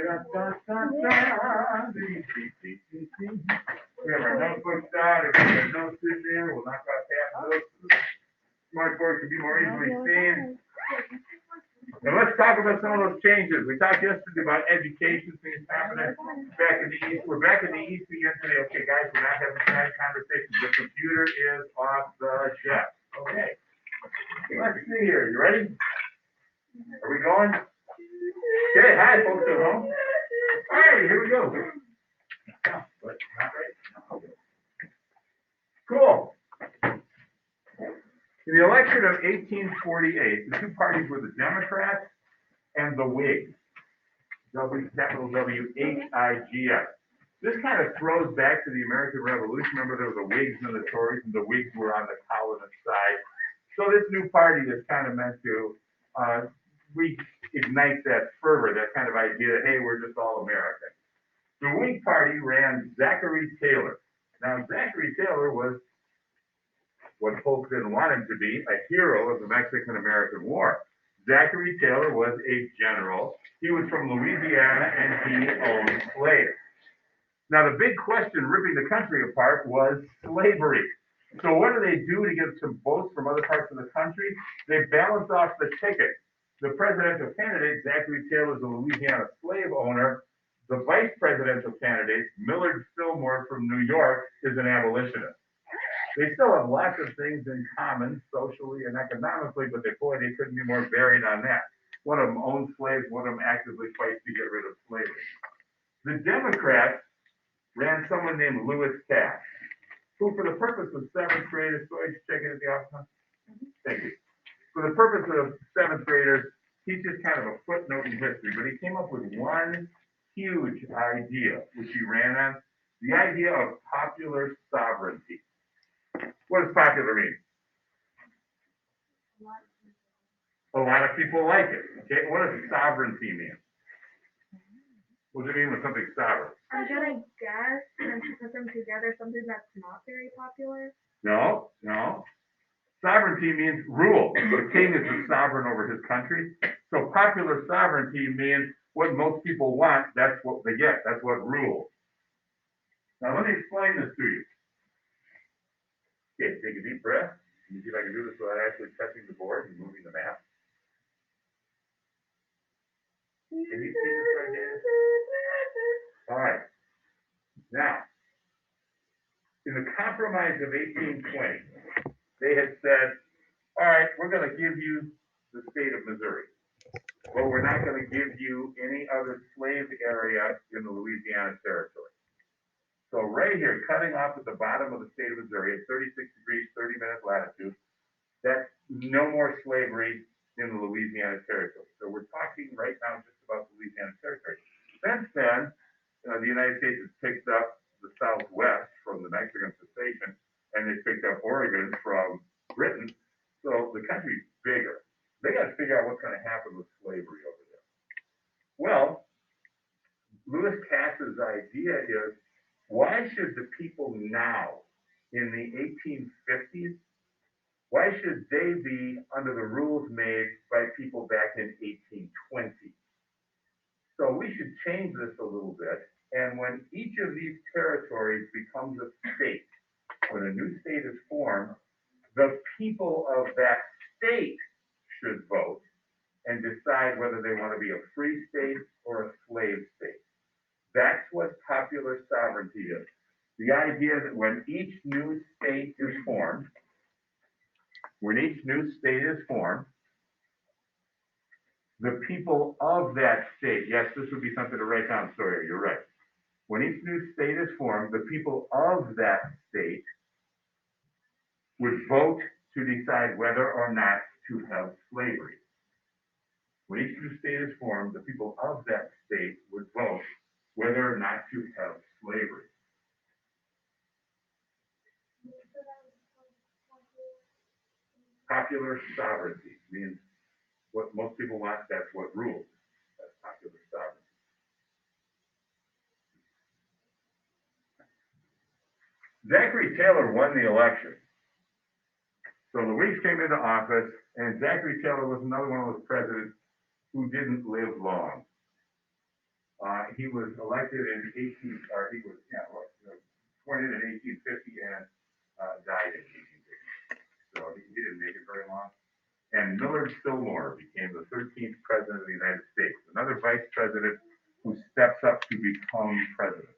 We have our notebooks out. If we have notes in there, we'll knock out half of those. Smart board can be more easily seen. And let's talk about some of those changes. We talked yesterday about education, things happening back in the East. We're back in the East again today. Okay, guys, we're not having side conversations. The computer is off the desk. Okay. Let's see here. You ready? Are we going? Okay, hi, folks at home. All right, here we go. But not right. Cool. In the election of 1848, the two parties were the Democrats and the Whigs. Capital W-H-I-G-S. This kind of throws back to the American Revolution. Remember, there were the Whigs and the Tories, and the Whigs were on the colonist side. So this new party is kind of meant to reignite that fervor, that kind of idea that, hey, we're just all American. The Whig Party ran Zachary Taylor. Now, Zachary Taylor was what folks didn't want him to be, a hero of the Mexican-American War. Zachary Taylor was a general. He was from Louisiana, and he owned slaves. Now, the big question ripping the country apart was slavery. So what do they do to get some votes from other parts of the country? They balance off the ticket. The presidential candidate, Zachary Taylor, is a Louisiana slave owner. The vice presidential candidate, Millard Fillmore from New York, is an abolitionist. They still have lots of things in common, socially and economically, but they couldn't be more varied on that. One of them owned slaves, one of them actively fights to get rid of slavery. The Democrats ran someone named Lewis Cass, who for the purpose of seventh graders, so I check it at the office. Thank you. For the purpose of seventh graders, he's just kind of a footnote in history, but he came up with one huge idea, which he ran on, the idea of popular sovereignty. What does popular mean? A lot of people like it. Okay, what does sovereignty mean? What does it mean when something's sovereign? I'm gonna guess, and to put them together, something that's not very popular. No. Sovereignty means rule. The king is the sovereign over his country. So popular sovereignty means what most people want, that's what they get. That's what rules. Now let me explain this to you. Okay, take a deep breath. Let me see if I can do this without actually touching the board and moving the map. Can you see this right here? All right. Now, in the Compromise of 1820, they had said, all right, we're going to give you the state of Missouri, but we're not going to give you any other slave area in the Louisiana Territory. So right here, cutting off at the bottom of the state of Missouri at 36 degrees, 30-minute latitude, that's no more slavery in the Louisiana Territory. So we're talking right now just about the Louisiana Territory. Since then, the United States has picked up the Southwest from the Mexican cessation, and they picked up Oregon from Britain. So the country's bigger. They got to figure out what's going to happen with slavery over there. Well, Lewis Cass's idea is, why should the people now, in the 1850s, why should they be under the rules made by people back in 1820? So we should change this a little bit. And when each of these territories becomes a state, when a new state is formed, the people of that state should vote and decide whether they want to be a free state or a slave state. That's what popular sovereignty is. The idea that when each new state is formed, the people of that state, yes, this would be something to write down, Sawyer, you're right. When each new state is formed, the people of that state would vote to decide whether or not to have slavery. When each new state is formed, the people of that state would vote whether or not to have slavery. Popular sovereignty means what most people want, that's what rules. That's popular sovereignty. Zachary Taylor won the election. So the Whigs came into office, and Zachary Taylor was another one of those presidents who didn't live long. He was elected in 18, or he was, appointed in 1850 and died in 1850. So he didn't make it very long. And Millard Fillmore became the 13th president of the United States, another vice president who steps up to become president.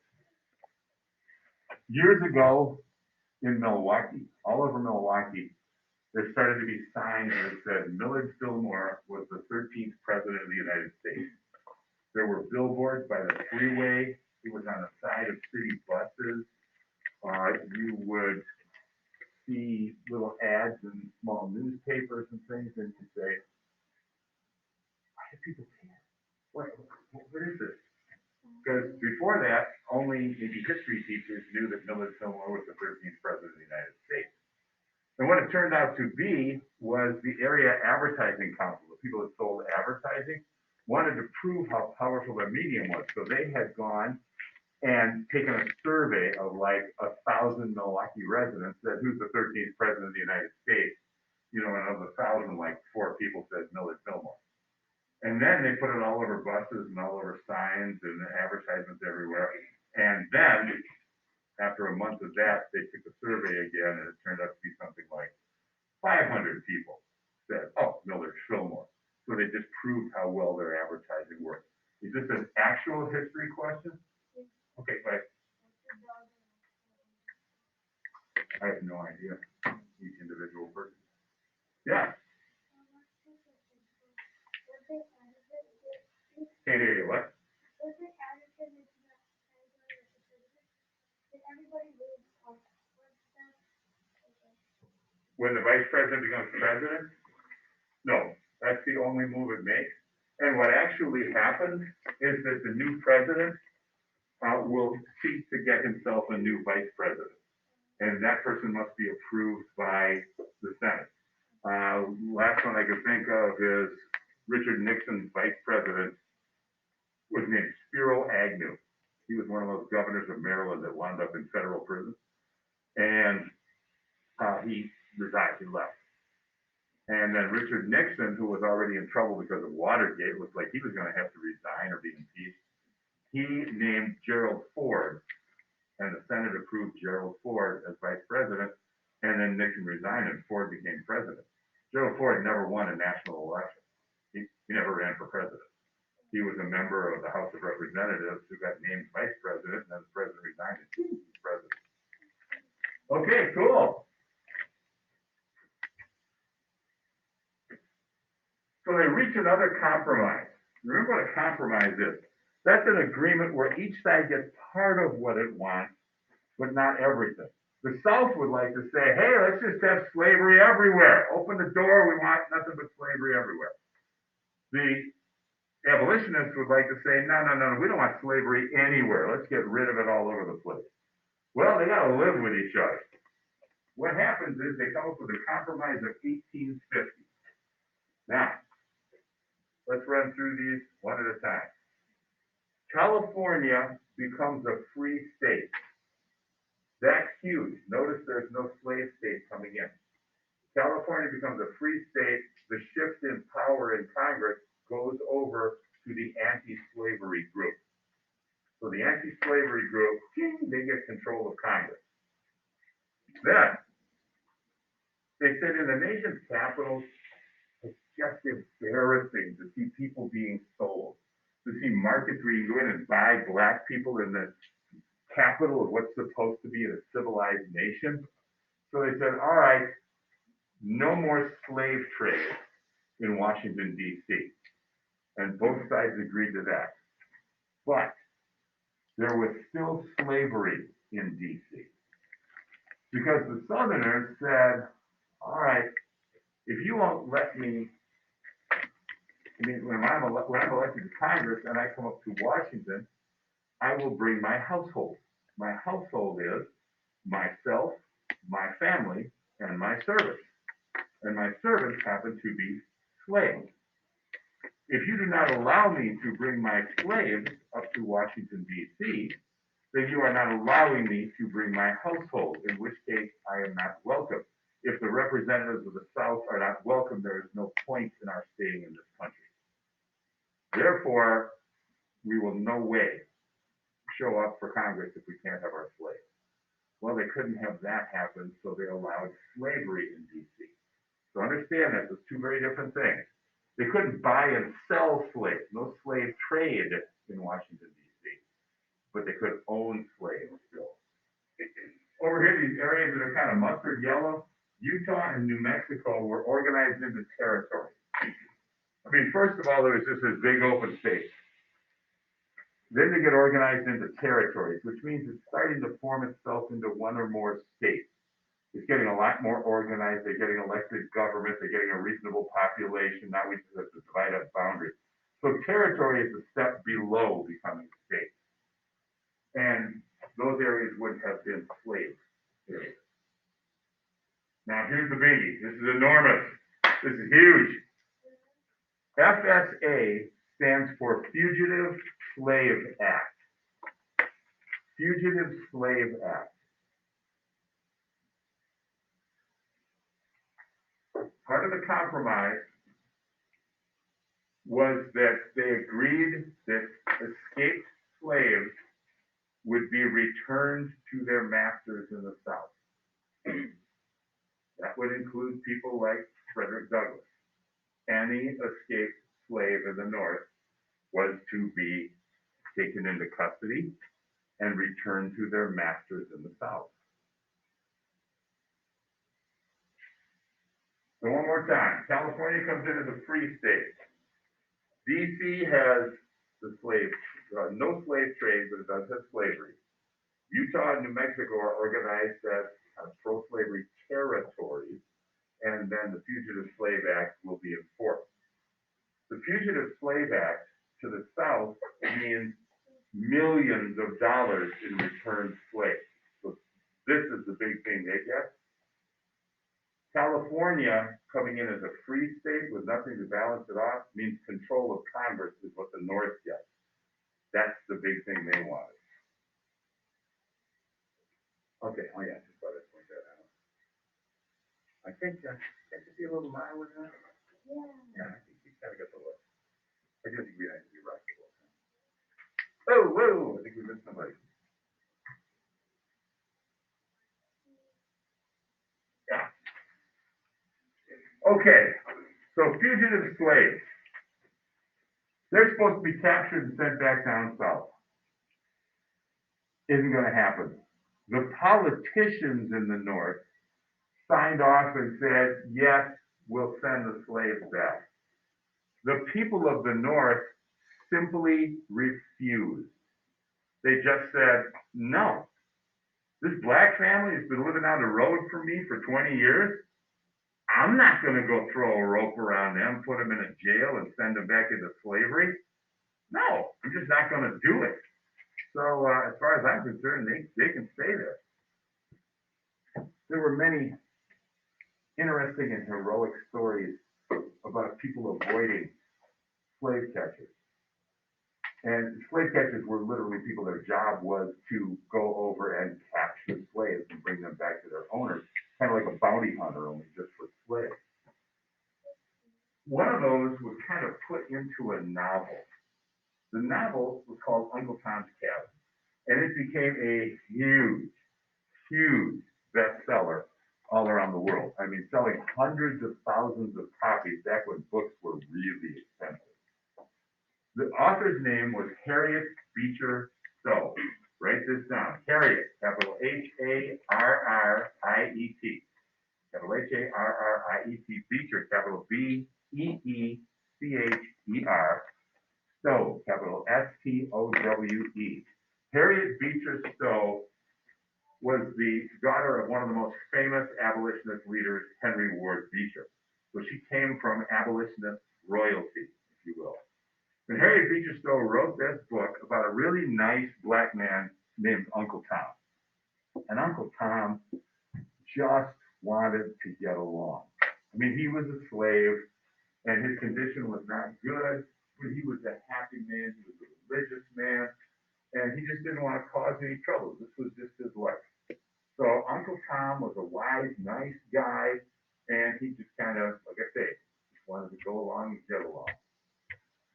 Years ago in Milwaukee, all over Milwaukee, there started to be signs that said Millard Fillmore was the 13th president of the United States. There were billboards by the freeway. It was on the side of city buses. You would see little ads in small newspapers and things, and you say, why do people care? What is this? Because before that, only maybe history teachers knew that Millard Fillmore was the 13th president of the United States. And what it turned out to be was the area advertising council, the people that sold advertising, wanted to prove how powerful their medium was. So they had gone and taken a survey of like 1,000 Milwaukee residents, said, who's the 13th president of the United States? And of the 1,000, like 4 people said Millard Fillmore. And then they put it all over buses and all over signs and advertisements everywhere. And then, after a month of that, they took the survey again, and it turned out to be something like 500 people said, oh, Millard Fillmore. So they just proved how well their advertising worked. Is this an actual history question? Okay, but I have no idea. Each individual person. Yeah. Can't hear you. What? When the vice president becomes president? No, that's the only move it makes. And what actually happens is that the new president will seek to get himself a new vice president. And that person must be approved by the Senate. Last one I can think of is Richard Nixon's vice president was named Spiro Agnew. He was one of those governors of Maryland that wound up in federal prison. And he resigned, he left. And then Richard Nixon, who was already in trouble because of Watergate, looked like he was going to have to resign or be impeached. He named Gerald Ford, and the Senate approved Gerald Ford as vice president, and then Nixon resigned and Ford became president. Gerald Ford never won a national election. He never ran for president. He was a member of the House of Representatives who got named vice president, and then the president resigned and he was president. Okay, cool. So they reach another compromise. Remember what a compromise is. That's an agreement where each side gets part of what it wants, but not everything. The South would like to say, hey, let's just have slavery everywhere. Open the door, we want nothing but slavery everywhere. The abolitionists would like to say, no, we don't want slavery anywhere. Let's get rid of it all over the place. Well, they got to live with each other. What happens is they come up with a compromise of 1850. Now, let's run through these one at a time. California becomes a free state. That's huge. Notice there's no slave state coming in. California becomes a free state. The shift in power in Congress goes over to the anti-slavery group. So the anti-slavery group, they get control of Congress. Then, they said in the nation's capital, it's just embarrassing to see people being sold, to see markets where you can go in and buy black people in the capital of what's supposed to be a civilized nation. So they said, all right, no more slave trade in Washington, D.C. And both sides agreed to that. But there was still slavery in D.C. because the Southerners said, all right, if you won't let me, when I'm elected to Congress and I come up to Washington, I will bring my household. My household is myself, my family, and my servants. And my servants happen to be slaves. If you do not allow me to bring my slaves up to Washington, D.C., then you are not allowing me to bring my household, in which case I am not welcome. If the representatives of the South are not welcome, there is no point in our staying in this country. Therefore, we will no way show up for Congress if we can't have our slaves. Well, they couldn't have that happen, so they allowed slavery in D.C. So understand that there's two very different things. They couldn't buy and sell slaves, no slave trade in Washington, D.C., but they could own slaves still. Over here, these areas that are kind of mustard yellow, Utah and New Mexico were organized into territories. I mean, first of all, there was just this big open space. Then they get organized into territories, which means it's starting to form itself into one or more states. It's getting a lot more organized. They're getting elected government. They're getting a reasonable population. Now we just have to divide up boundaries. So territory is a step below becoming states. And those areas would have been slave areas. Now here's the biggie. This is enormous. This is huge. FSA stands for Fugitive Slave Act. Fugitive Slave Act. Part of the compromise was that they agreed that escaped slaves would be returned to their masters in the South. That would include people like Frederick Douglass. Any escaped slave in the North was to be taken into custody and returned to their masters in the South. So one more time, California comes in as a free state. DC has the no slave trade, but it does have slavery. Utah and New Mexico are organized as pro-slavery territories, and then the Fugitive Slave Act will be enforced. The Fugitive Slave Act to the South means millions of dollars in returned slaves. So this is the big thing they get. California coming in as a free state with nothing to balance it off means control of Congress is what the North gets. That's the big thing they wanted. Okay, oh yeah, just thought I'd point that out. I think, can't you see a little mile in that? Yeah, I think you kind of got the look. I do think we have to be right. Oh, whoa, I think we missed somebody. Yeah. Okay, so fugitive slaves. They're supposed to be captured and sent back down south. Isn't going to happen. The politicians in the North signed off and said, yes, we'll send the slaves back. The people of the North simply refused. They just said, no. This black family has been living on the road for me for 20 years. I'm not going to go throw a rope around them, put them in a jail, and send them back into slavery. No, I'm just not going to do it. So as far as I'm concerned, they can stay there. There were many interesting and heroic stories about people avoiding slave catchers. And slave catchers were literally people, their job was to go over and capture slaves and bring them back to their owners, kind of like a bounty hunter, only just for slaves. One of those was kind of put into a novel. The novel was called Uncle Tom's Cabin, and it became a huge, huge bestseller all around the world. I mean, selling hundreds of thousands of copies back when books were really expensive. The author's name was Harriet Beecher Stowe. Write this down. Harriet, capital Harriet, capital Harriet, Beecher, capital Beecher, Stowe, capital Stowe. Harriet Beecher Stowe was the daughter of one of the most famous abolitionist leaders, Henry Ward Beecher. So she came from abolitionist royalty, if you will. And Harriet Beecher Stowe wrote this book about a really nice black man named Uncle Tom. And Uncle Tom just wanted to get along. I mean, he was a slave, and his condition was not good, but he was a happy man, he was a religious man, and he just didn't want to cause any trouble. This was just his life. So Uncle Tom was a wise, nice guy, and he just kind of, like I say, just wanted to go along and get along.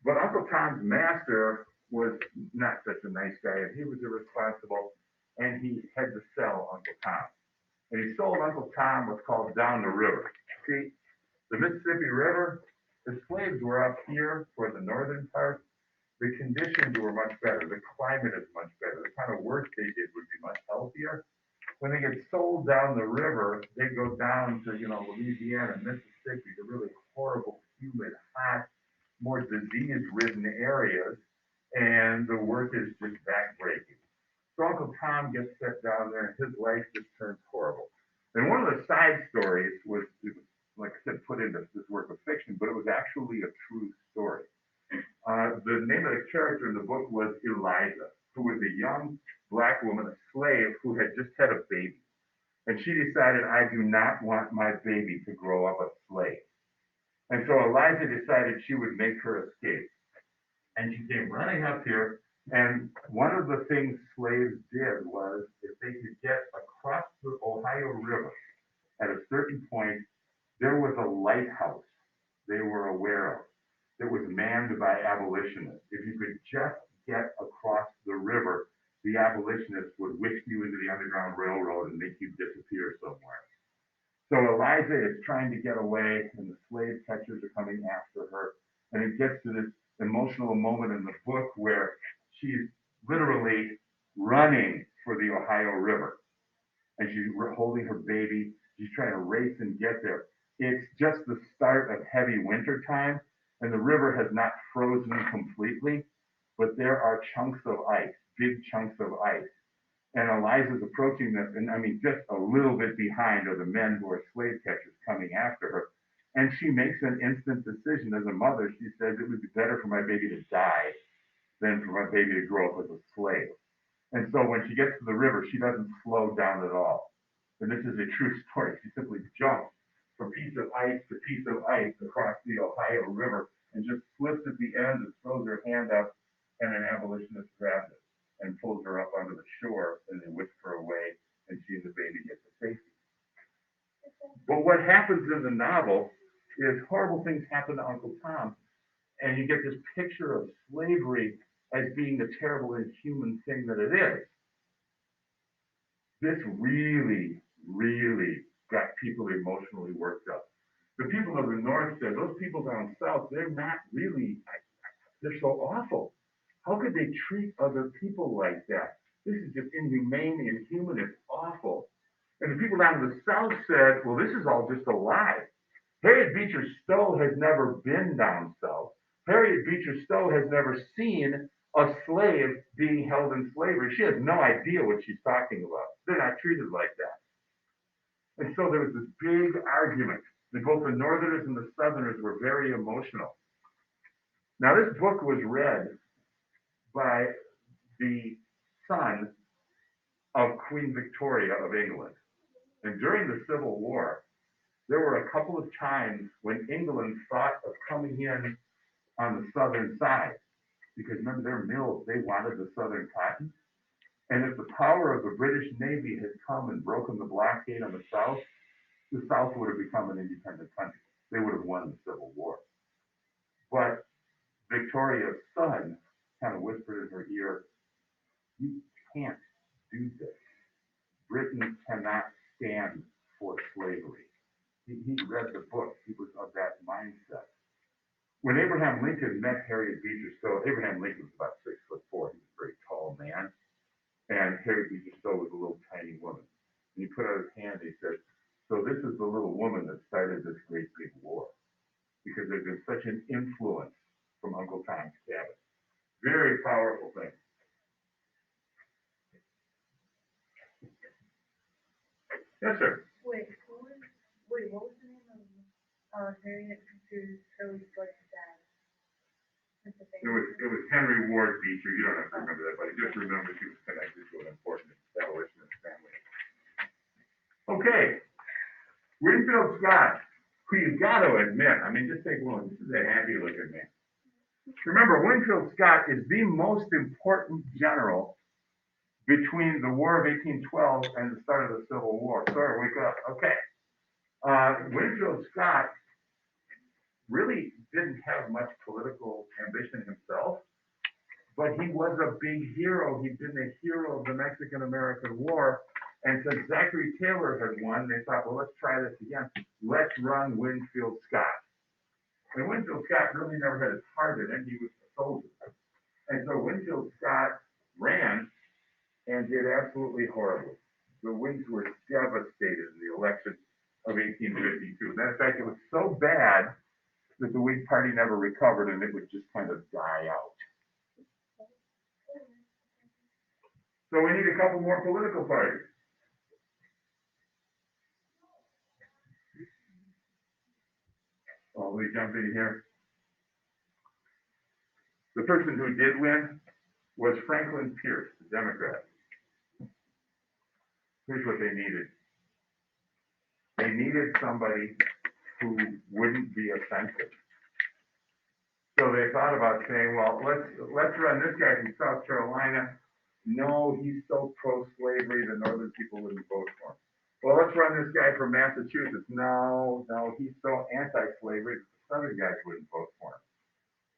But Uncle Tom's master was not such a nice guy, and he was irresponsible, and he had to sell Uncle Tom. And he sold Uncle Tom what's called down the river. See, the Mississippi River, the slaves were up here toward the northern part. The conditions were much better. The climate is much better. The kind of work they did would be much healthier. When they get sold down the river, they go down to, Louisiana, Mississippi, the really horrible, humid, hot, more disease-ridden areas, and the work is just backbreaking. So Uncle Tom gets set down there, and his life just turns horrible. And one of the side stories was, like I said, put into this work of fiction, but it was actually a true story. The name of the character in the book was Eliza, who was a young black woman, a slave, who had just had a baby. And she decided, I do not want my baby to grow up a slave. And so Eliza decided she would make her escape. And she came running up here. And one of the things slaves did was, if they could get across the Ohio River at a certain point, there was a lighthouse they were aware of that was manned by abolitionists. If you could just get across the river, the abolitionists would whisk you into the Underground Railroad and make you disappear somewhere. So Eliza is trying to get away, and the slave catchers are coming after her. And it gets to this emotional moment in the book where she's literally running for the Ohio River. And she's holding her baby. She's trying to race and get there. It's just the start of heavy winter time, and the river has not frozen completely, but there are chunks of ice, big chunks of ice. And Eliza's approaching them, and I mean, just a little bit behind are the men who are slave catchers coming after her. And she makes an instant decision as a mother. She says, it would be better for my baby to die than for my baby to grow up as a slave. And so when she gets to the river, she doesn't slow down at all. And this is a true story. She simply jumps from piece of ice to piece of ice across the Ohio River and just slips at the end and throws her hand up, and an abolitionist grabs it and pulls her up onto the shore, and they whisk her away, and she and the baby get to safety. But what happens in the novel is horrible things happen to Uncle Tom, and you get this picture of slavery as being the terrible, inhuman thing that it is. This really, really got people emotionally worked up. The people of the North said, those people down South, they're not really, they're so awful. How could they treat other people like that? This is just inhumane, inhuman, it's awful. And the people down in the South said, well, this is all just a lie. Harriet Beecher Stowe has never been down South. Harriet Beecher Stowe has never seen a slave being held in slavery. She has no idea what she's talking about. They're not treated like that. And so there was this big argument that both the Northerners and the Southerners were very emotional. Now, this book was read by the son of Queen Victoria of England. And during the Civil War, there were a couple of times when England thought of coming in on the southern side. Because remember, their mills, they wanted the southern cotton. And if the power of the British Navy had come and broken the blockade on the South would have become an independent country. They would have won the Civil War. But Victoria's son kind of whispered in her ear, you can't do this. Britain cannot stand for slavery. He read the book. He was of that mindset. When Abraham Lincoln met Harriet Beecher Stowe, Abraham Lincoln was about 6'4". He was a very tall man. And Harriet Beecher Stowe was a little tiny woman. And he put out his hand and he said, so this is the little woman that started this great big war. Because there's been such an influence from Uncle Tom's Cabin. Very powerful thing. Yes, sir. What was the name of Harriet Beecher Stowe's like dad? It was Henry Ward Beecher. You don't have to remember that, but I just remember she was connected to an important abolitionist family. Okay. Winfield Scott, who you got to admit, I mean, just take one. This is a happy looking man. Remember, Winfield Scott is the most important general between the War of 1812 and the start of the Civil War. Sorry, wake up. Okay. Winfield Scott really didn't have much political ambition himself, but but he was a big hero. He'd been the hero of the Mexican-American War. And since Zachary Taylor had won, they thought, well, let's try this again. Let's run Winfield Scott. And Winfield Scott really never had his heart in it. He was a soldier. And so Winfield Scott ran and did absolutely horribly. The Whigs were devastated in the election of 1852. And in fact, it was so bad that the Whig Party never recovered and it would just kind of die out. So we need a couple more political parties. Oh, we jump in here. The person who did win was Franklin Pierce, the Democrat. Here's what they needed. They needed somebody who wouldn't be offensive. So they thought about saying, well, let's run this guy from South Carolina. No, he's so pro-slavery, the northern people wouldn't vote for him. Well, let's run this guy from Massachusetts. No, he's so anti-slavery, the southern guys wouldn't vote for him.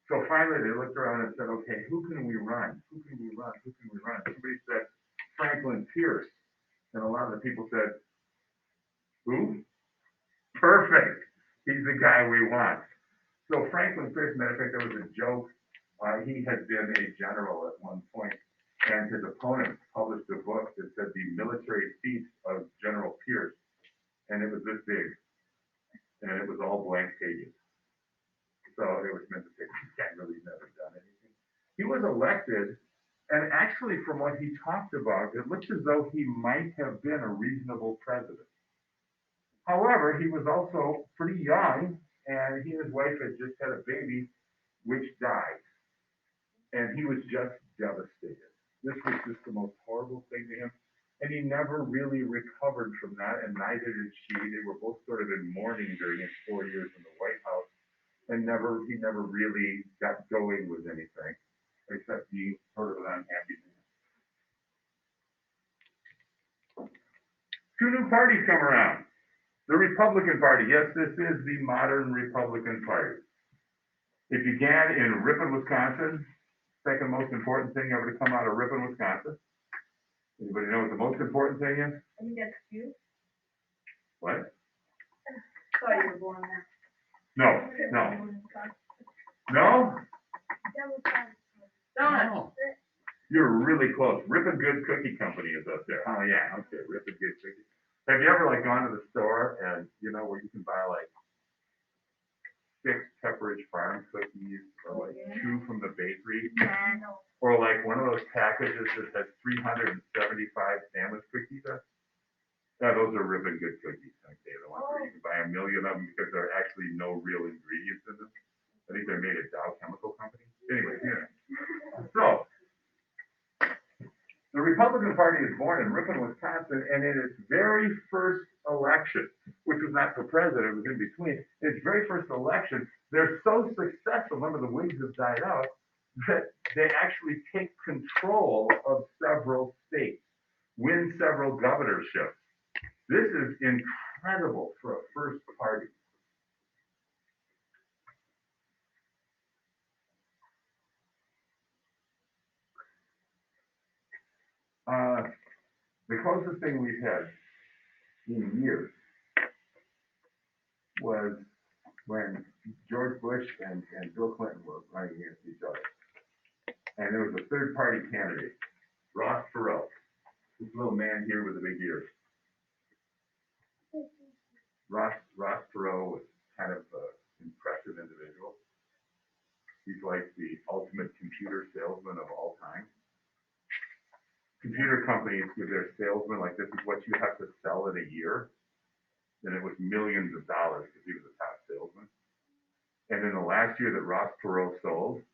So finally they looked around and said, okay, who can we run? Who can we run? Who can we run? Somebody said Franklin Pierce. And a lot of the people said, who? Perfect. He's the guy we want. So Franklin Pierce, matter of fact, there was a joke. He had been a general at one point, and his opponent published a book that said the military feats of General Pierce, and it was this big, and it was all blank pages. So it was meant to say, this guy really never done anything. He was elected, and actually from what he talked about, it looks as though he might have been a reasonable president. However, he was also pretty young, and he and his wife had just had a baby, which died. And he was just devastated. This was just the most horrible thing to him. And he never really recovered from that, and neither did she. They were both sort of in mourning during his 4 years in the White House, and he never really got going with anything, except being sort of an unhappy man. Two new parties come around. The Republican Party, yes, this is the modern Republican Party. It began in Ripon, Wisconsin. Second most important thing ever to come out of Ripon, Wisconsin. Anybody know what the most important thing is? I think that's you. What? Thought you were born there. No. No? Donuts. You're really close. Ripon Good Cookie Company is up there. Oh yeah, okay, Ripon Good Cookie. Have you ever gone to the store and where you can buy 6 Pepperidge Farm cookies or 2 from the bakery? Or one of those packages that has 375 sandwich cookies in it? Yeah, those are Ripon Good cookies. Okay, the ones where you can buy a million of them because there are actually no real ingredients in them. I think they're made at Dow Chemical Company. Anyway, So, the Republican Party is born in Ripon, Wisconsin, and in its very first election, which was not for president, it was in between, its very first election, they're so successful, remember the Whigs have died out, that they actually take control of several states, win several governorships. This is incredible for a first party. The closest thing we've had in years was when George Bush and Bill Clinton were running against each other. And there was a third party candidate, Ross Perot, this little man here with the big ears. Ross Perot was kind of an impressive individual. He's like the ultimate computer salesman of all time. Computer companies give their salesmen this is what you have to sell in a year. And it was millions of dollars because he was a top salesman. And in the last year that Ross Perot sold,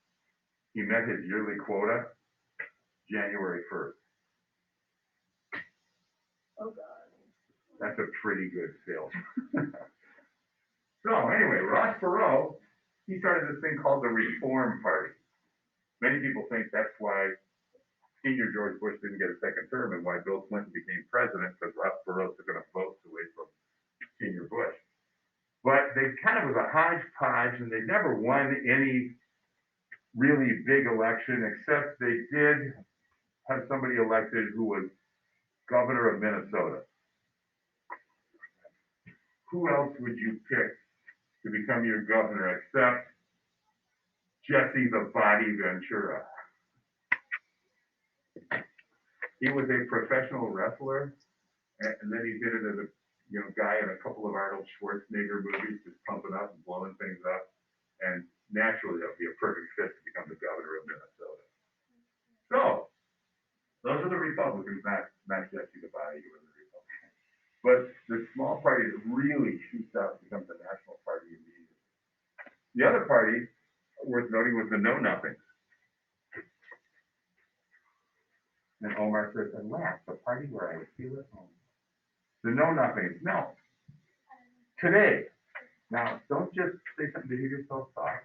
he met his yearly quota January 1st. Oh, God. That's a pretty good salesman. So anyway, Ross Perot, he started this thing called the Reform Party. Many people think that's why senior George Bush didn't get a second term and why Bill Clinton became president, because Ross Perot took enough votes away from senior Bush. But they kind of was a hodgepodge, and they never won any really big election, except they did have somebody elected who was governor of Minnesota. Who else would you pick to become your governor except Jesse the Body Ventura? He was a professional wrestler, and then he did it as a guy in a couple of Arnold Schwarzenegger movies, just pumping up and blowing things up. And naturally, that would be a perfect fit to become the governor of Minnesota. So, those are the Republicans, not Jesse the Body, who was the Republican. But the small party that really shoots out and becomes a national party immediately. The other party, worth noting, was the Know Nothings. And Omar says, and laugh, the party where I would feel at home. The Know Nothings. No. Today. Now, don't just say something to hear yourself talk.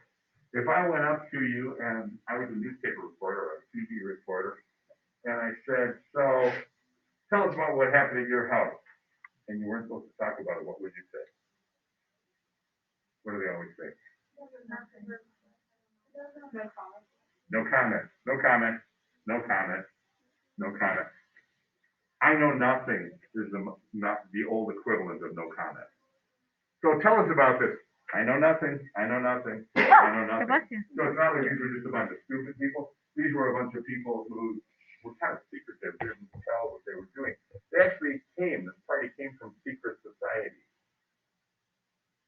If I went up to you and I was a newspaper reporter or a TV reporter, and I said, so tell us about what happened at your house, and you weren't supposed to talk about it, what would you say? What do they always say? No comment. No comment. No comment. No comment. I know nothing is not the old equivalent of no comment. So tell us about this. I know nothing. I know nothing. I know nothing. So it's not like these were just a bunch of stupid people. These were a bunch of people who were kind of secretive, didn't tell what they were doing. They actually this party came from secret society.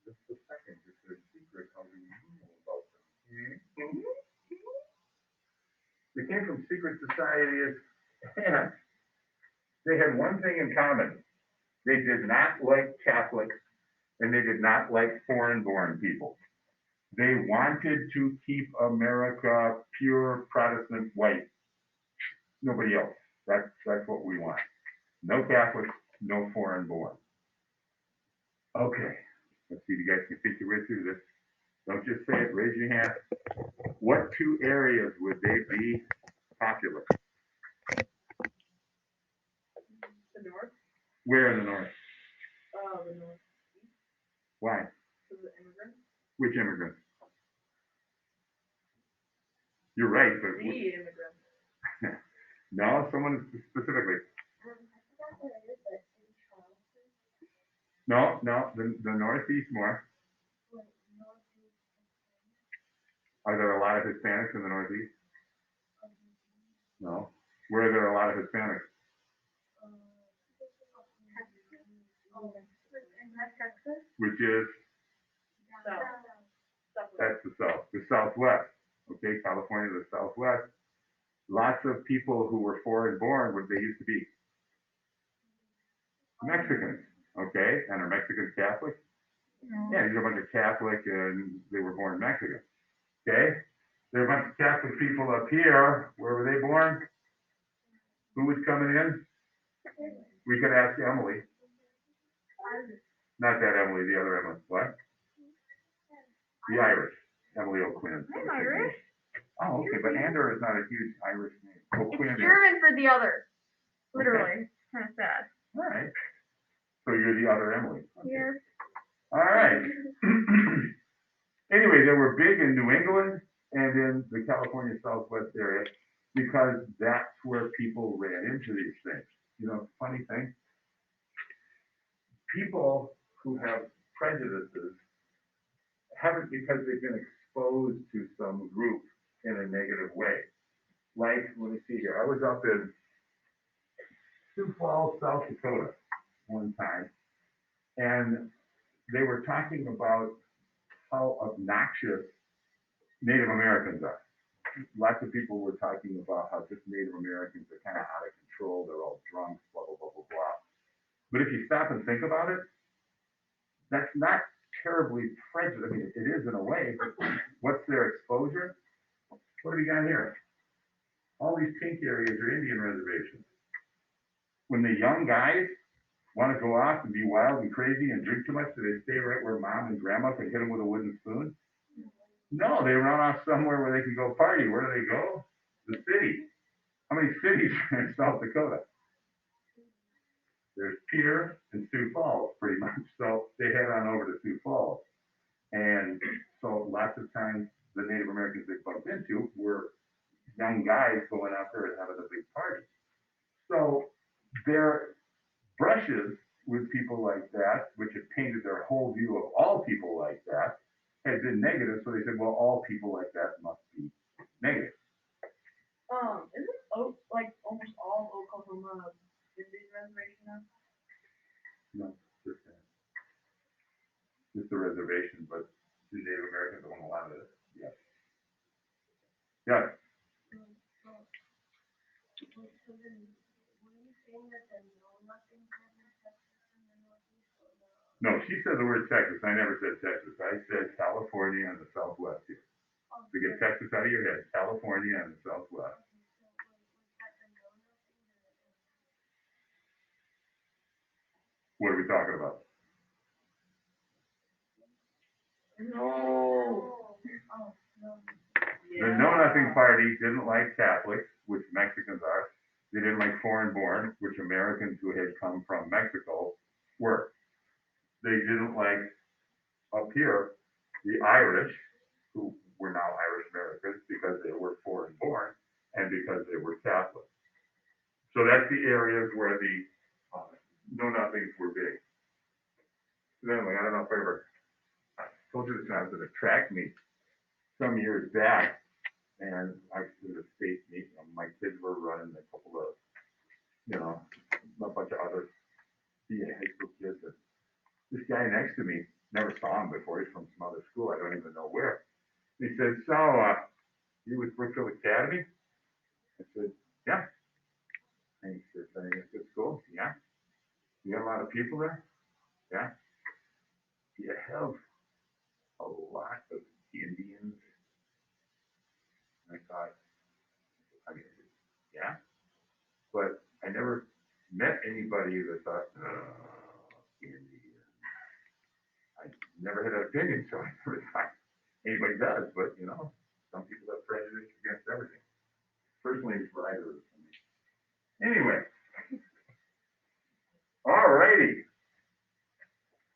Just a second, if there's secret, how do you know about them? They came from secret societies, and they had one thing in common. They did not like Catholics, and they did not like foreign-born people. They wanted to keep America pure Protestant white. Nobody else. That's what we want. No Catholics, no foreign-born. Okay. Let's see if you guys can think your way through this. Don't just say it. Raise your hand. What two areas would they be popular? The north? Where in the north? The north. Why? For the immigrants? Which immigrants? You're right, but The immigrants. no, someone specifically. No, the Northeast more. Are there a lot of Hispanics in the Northeast? No. Where are there a lot of Hispanics? Which is? That's the South. The Southwest. Okay, California, the Southwest. Lots of people who were foreign born, what they used to be? Mexicans. Okay, and are Mexicans Catholic? Yeah, these are a bunch of Catholic and they were born Mexican. Okay? There are a bunch of Catholic people up here. Where were they born? Who was coming in? We could ask Emily. Not that Emily, the other Emily. What? The Irish. Emily O'Quinn. I'm Irish. Oh, okay, but Ander is not a huge Irish name. O'Quinn It's is. German for the other. Literally. Okay. Kind of sad. All right. So you're the other Emily. Okay. Yes. All right. Anyway, they were big in New England and in the California Southwest area because that's where people ran into these things. You know, funny thing, people who have prejudices haven't because they've been exposed to some group in a negative way. Like, let me see here, I was up in Sioux Falls, South Dakota one time, and they were talking about how obnoxious Native Americans are. Lots of people were talking about how just Native Americans are kind of out of control, they're all drunk, blah, blah, blah, blah, blah. But if you stop and think about it, that's not terribly prejudiced. I mean, it is in a way, but what's their exposure? What do we got here? All these pink areas are Indian reservations. When the young guys want to go off and be wild and crazy and drink too much, do they stay right where mom and grandma can hit them with a wooden spoon? No, they run off somewhere where they can go party. Where do they go? The city. How many cities are in South Dakota? There's Pierre and Sioux Falls, pretty much. So they head on over to Sioux Falls. And so lots of times the Native Americans they bumped into were young guys going out there and having a big party. So their brushes with people like that, which had painted their whole view of all people like that, had been negative. So they said, well, all people like that must be negative. Isn't Oak, like, almost all of Oklahoma Indian reservation now? No, just that. Just the reservation, but the Native Americans own a lot of it. Yes. Yes. So then, were you saying that the know-nothing had in Texas and the Northeast or the? No, she said the word Texas. I never said Texas. I said California and the Southwest here. To get Texas out of your head, California and the Southwest. What are we talking about? No. Oh, no. The Know Nothing Party didn't like Catholics, which Mexicans are. They didn't like foreign-born, which Americans who had come from Mexico were. They didn't like, up here, the Irish, who were now Irish Americans because they were foreign-born and because they were Catholic. So that's the areas where the Know Nothings were big. So anyway, I don't know if I told you this when I was at a track meet some years back, and I was at a state meet, and my kids were running a couple of, a bunch of other BA high school kids, and this guy next to me, never saw him before, he's from some other school, I don't even know where. He said, so, you with Brookfield Academy? I said, yeah. And he said, I think it's good school? Yeah. You got a lot of people there? Yeah. You have a lot of Indians. And I thought, I mean, yeah. But I never met anybody that thought, Indian. I never had an opinion, so I never thought anybody does. But, some people have prejudice against everything. Personally, it's what I do. Anyway. All righty.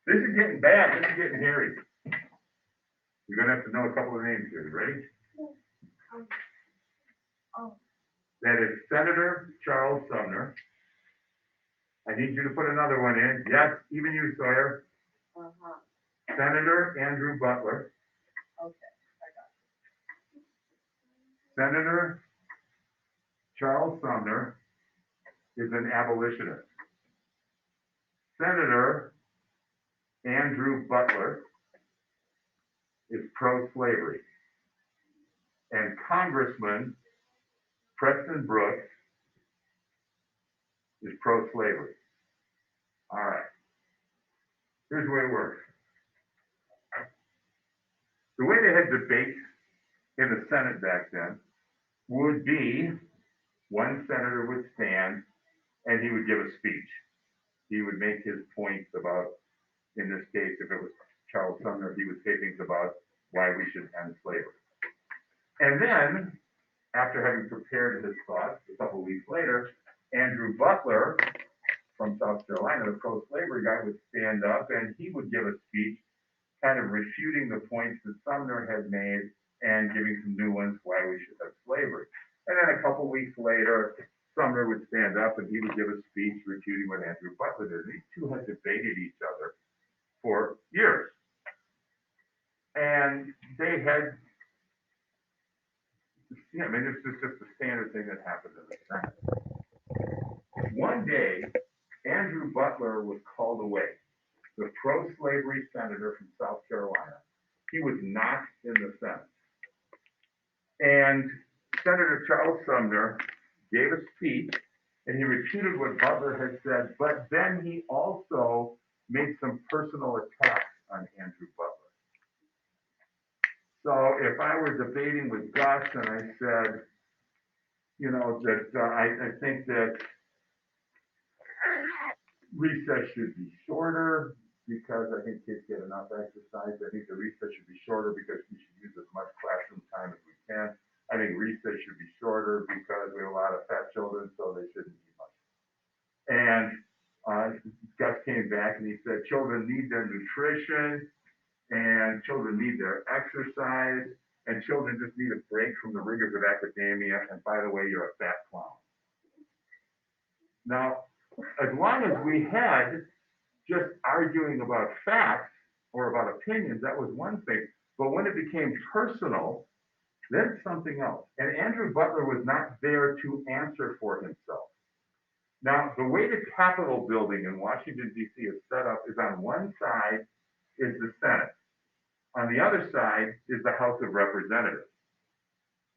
This is getting bad. This is getting hairy. You're going to have to know a couple of names here. You ready? That is Senator Charles Sumner. I need you to put another one in. Yes, even you, Sawyer. Senator Andrew Butler. Okay, I got it. Senator Charles Sumner is an abolitionist. Senator Andrew Butler is pro-slavery. And Congressman Preston Brooks is pro-slavery. All right. Here's the way it works. The way they had debates in the Senate back then would be one senator would stand and he would give a speech. He would make his points about, in this case, if it was Charles Sumner, he would say things about why we should end slavery. And then, after having prepared his thoughts, a couple weeks later, Andrew Butler from South Carolina, the pro-slavery guy, would stand up and he would give a speech kind of refuting the points that Sumner had made and giving some new ones why we should have slavery. And then a couple weeks later, Sumner would stand up and he would give a speech refuting what Andrew Butler did. And these two had debated each other for years. And they had, it's just the standard thing that happens in the Senate. One day, Andrew Butler was called away, the pro-slavery senator from South Carolina. He was not in the Senate. And Senator Charles Sumner gave a speech, and he refuted what Butler had said, but then he also made some personal attacks on Andrew Butler. So if I were debating with Gus and I said, that I think that recess should be shorter because I think kids get enough exercise. I think the recess should be shorter because we should use as much classroom time as we can. I think recess should be shorter because we have a lot of fat children, so they shouldn't eat much. And Gus came back and he said, children need their nutrition and children need their exercise. and children just need a break from the rigors of academia, and by the way, you're a fat clown. Now, as long as we had just arguing about facts or about opinions, that was one thing. But when it became personal, then it's something else. And Andrew Butler was not there to answer for himself. Now, the way the Capitol building in Washington, D.C. is set up is on one side is the Senate. On the other side is the House of Representatives.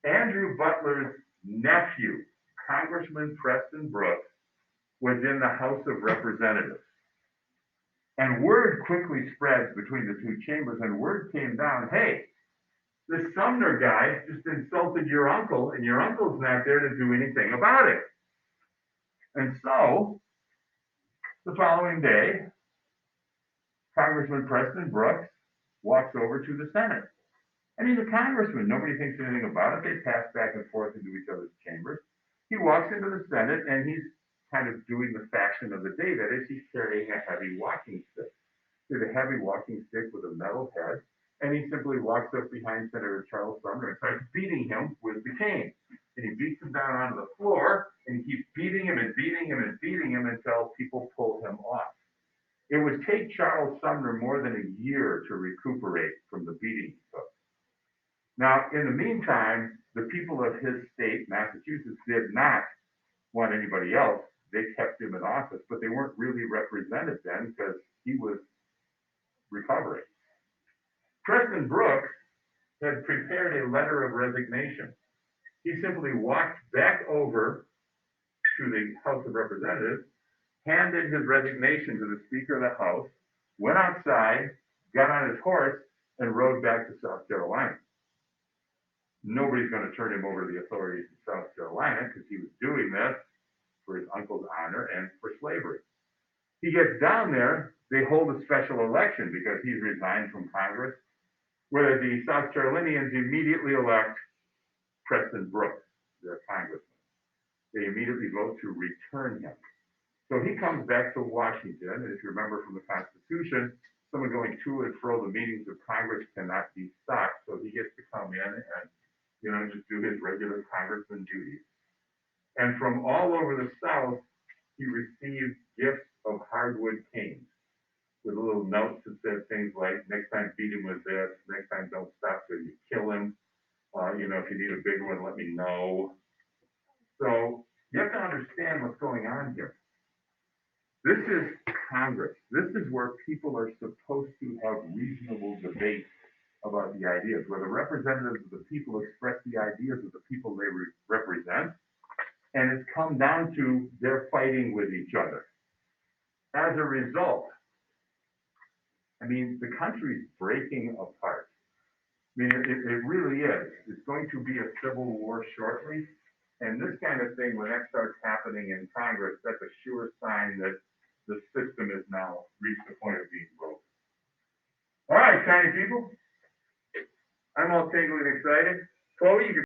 Andrew Butler's nephew, Congressman Preston Brooks, was in the House of Representatives. And word quickly spreads between the two chambers, and word came down, hey, this Sumner guy just insulted your uncle, and your uncle's not there to do anything about it. And so, the following day, Congressman Preston Brooks walks over to the Senate. And he's a congressman. Nobody thinks anything about it. They pass back and forth into each other's chambers. He walks into the Senate, and he's kind of doing the faction of the day. That is, he's carrying a heavy walking stick. He's a heavy walking stick with a metal head, and he simply walks up behind Senator Charles Sumner and starts beating him with the cane. And he beats him down onto the floor, and he keeps beating him and beating him and beating him until people pull him off. It would take Charles Sumner more than a year to recuperate from the beating he took. Now, in the meantime, the people of his state, Massachusetts, did not want anybody else. They kept him in office, but they weren't really represented then because he was recovering. Preston Brooks had prepared a letter of resignation. He simply walked back over to the House of Representatives, handed his resignation to the Speaker of the House, went outside, got on his horse, and rode back to South Carolina. Nobody's going to turn him over to the authorities in South Carolina because he was doing this for his uncle's honor and for slavery. He gets down there, they hold a special election because he's resigned from Congress, where the South Carolinians immediately elect Preston Brooks, their congressman. They immediately vote to return him. So he comes back to Washington, and if you remember from the Constitution, someone going to and fro the meetings of Congress cannot be stopped. So he gets to come in and just do his regular congressman duties. And from all over the South, he received gifts of hardwood canes with little notes that said things like, next time beat him with this, next time don't stop till you kill him. If you need a bigger one, let me know. So you have to understand what's going on here. This is Congress. This is where people are supposed to have reasonable debate about the ideas, where the representatives of the people express the ideas of the people they represent, and it's come down to they're fighting with each other. As a result, the country's breaking apart. It really is. It's going to be a civil war shortly, and this kind of thing, when that starts happening in Congress, that's a sure sign that the system has now reached the point of being broken. All right, shiny people. I'm all tingly and excited. Chloe, you can